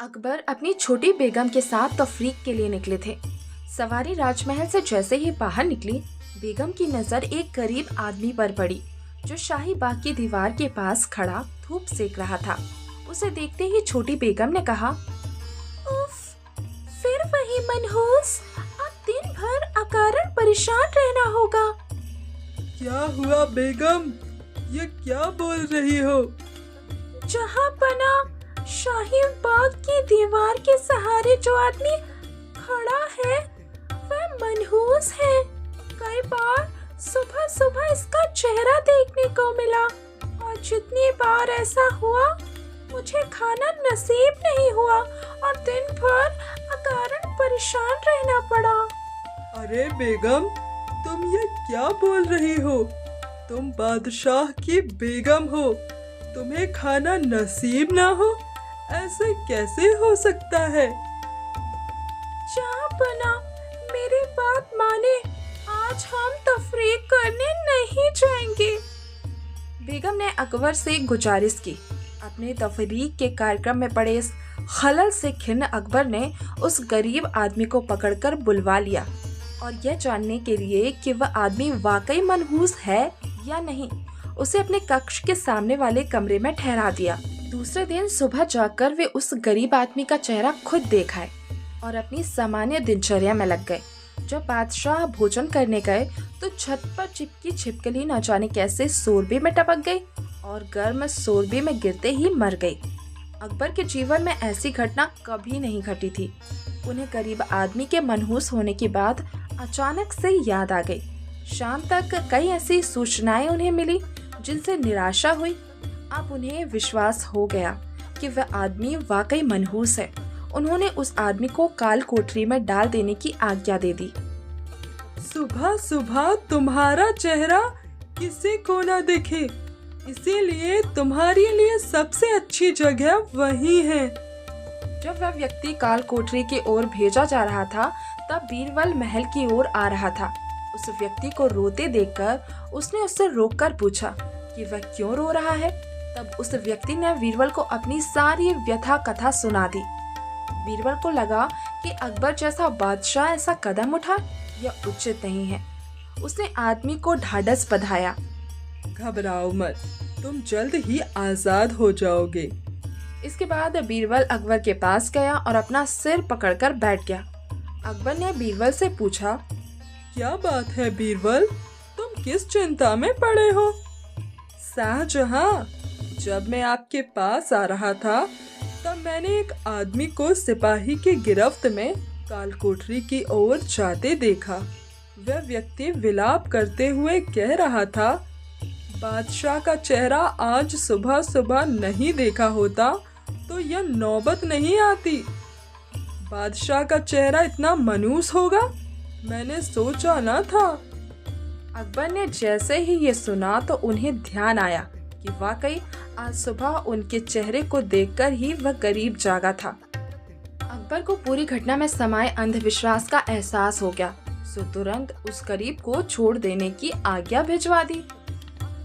अकबर अपनी छोटी बेगम के साथ तफरीक के लिए निकले थे। सवारी राजमहल से जैसे ही बाहर निकली, बेगम की नजर एक गरीब आदमी पर पड़ी जो शाही बाग की दीवार के पास खड़ा धूप सेक रहा था। उसे देखते ही छोटी बेगम ने कहा, उफ, फिर वही मनहूस, अब दिन भर अकारण परेशान रहना होगा। क्या हुआ बेगम, ये क्या बोल रही हो? जहाँ पना शाही बाग की दीवार के सहारे जो आदमी खड़ा है वह मनहूस है। कई बार सुबह सुबह इसका चेहरा देखने को मिला और जितनी बार ऐसा हुआ मुझे खाना नसीब नहीं हुआ और दिन भर अकारण परेशान रहना पड़ा। अरे बेगम, तुम ये क्या बोल रही हो? तुम बादशाह की बेगम हो, तुम्हें खाना नसीब ना हो? ऐसे कैसे हो सकता है? जहाँपना, मेरी बात माने, आज हम तफरीक करने नहीं जाएंगे। बेगम ने अकबर से गुजारिश की। अपने तफरीक के कार्यक्रम में पड़े इस खलल से खिन्न अकबर ने उस गरीब आदमी को पकड़कर बुलवा लिया और यह जानने के लिए कि वह आदमी वाकई मनहूस है या नहीं, उसे अपने कक्ष के सामने वाले कमरे में ठहरा दिया। दूसरे दिन सुबह जाकर वे उस गरीब आदमी का चेहरा खुद देखा और अपनी सामान्य दिनचर्या में लग गए। जब बादशाह भोजन करने गए तो छत पर चिपकी छिपकली न जाने कैसे सोरबे में टपक गई और गर्म सोरबे में गिरते ही मर गई। अकबर के जीवन में ऐसी घटना कभी नहीं घटी थी। उन्हें गरीब आदमी के मनहूस होने की बात अचानक से याद आ गई। शाम तक कई ऐसी सूचनाएं उन्हें मिली जिनसे निराशा हुई। अब उन्हें विश्वास हो गया कि वह आदमी वाकई मनहूस है। उन्होंने उस आदमी को काल कोठरी में डाल देने की आज्ञा दे दी। सुबह सुबह तुम्हारा चेहरा किसी को न दिखे, इसीलिए तुम्हारे लिए सबसे अच्छी जगह वही है। जब वह व्यक्ति काल कोठरी की ओर भेजा जा रहा था तब बीरबल महल की ओर आ रहा था। उस व्यक्ति को रोते देखकर उसने उससे रोककर पूछा कि वह क्यों रो रहा है। तब उस व्यक्ति ने बीरबल को अपनी सारी व्यथा कथा सुना दी। बीरबल को लगा कि अकबर जैसा बादशाह ऐसा कदम उठा यह उचित नहीं है। उसने आदमी को ढाढ़स बंधाया। घबराओ मत, तुम जल्द ही आजाद हो जाओगे। इसके बाद बीरबल अकबर के पास गया और अपना सिर पकड़कर बैठ गया। अकबर ने बीरबल से पूछा, क्या बात है बीरबल, तुम किस चिंता में पड़े हो? शाहजहां, जब मैं आपके पास आ रहा था तब मैंने एक आदमी को सिपाही की गिरफ्त में काल कोठरी की ओर जाते देखा। वह व्यक्ति विलाप करते हुए कह रहा था, बादशाह का चेहरा आज सुबह सुबह नहीं देखा होता तो यह नौबत नहीं आती। बादशाह का चेहरा इतना मनहूस होगा, मैंने सोचा न था। अकबर ने जैसे ही ये सुना तो उन्हें ध्यान आया कि वाकई आज सुबह उनके चेहरे को देखकर ही वह गरीब जागा था। अकबर को पूरी घटना में समाये अंधविश्वास का एहसास हो गया, सो तुरंत उस गरीब को छोड़ देने की आज्ञा भिजवा दी।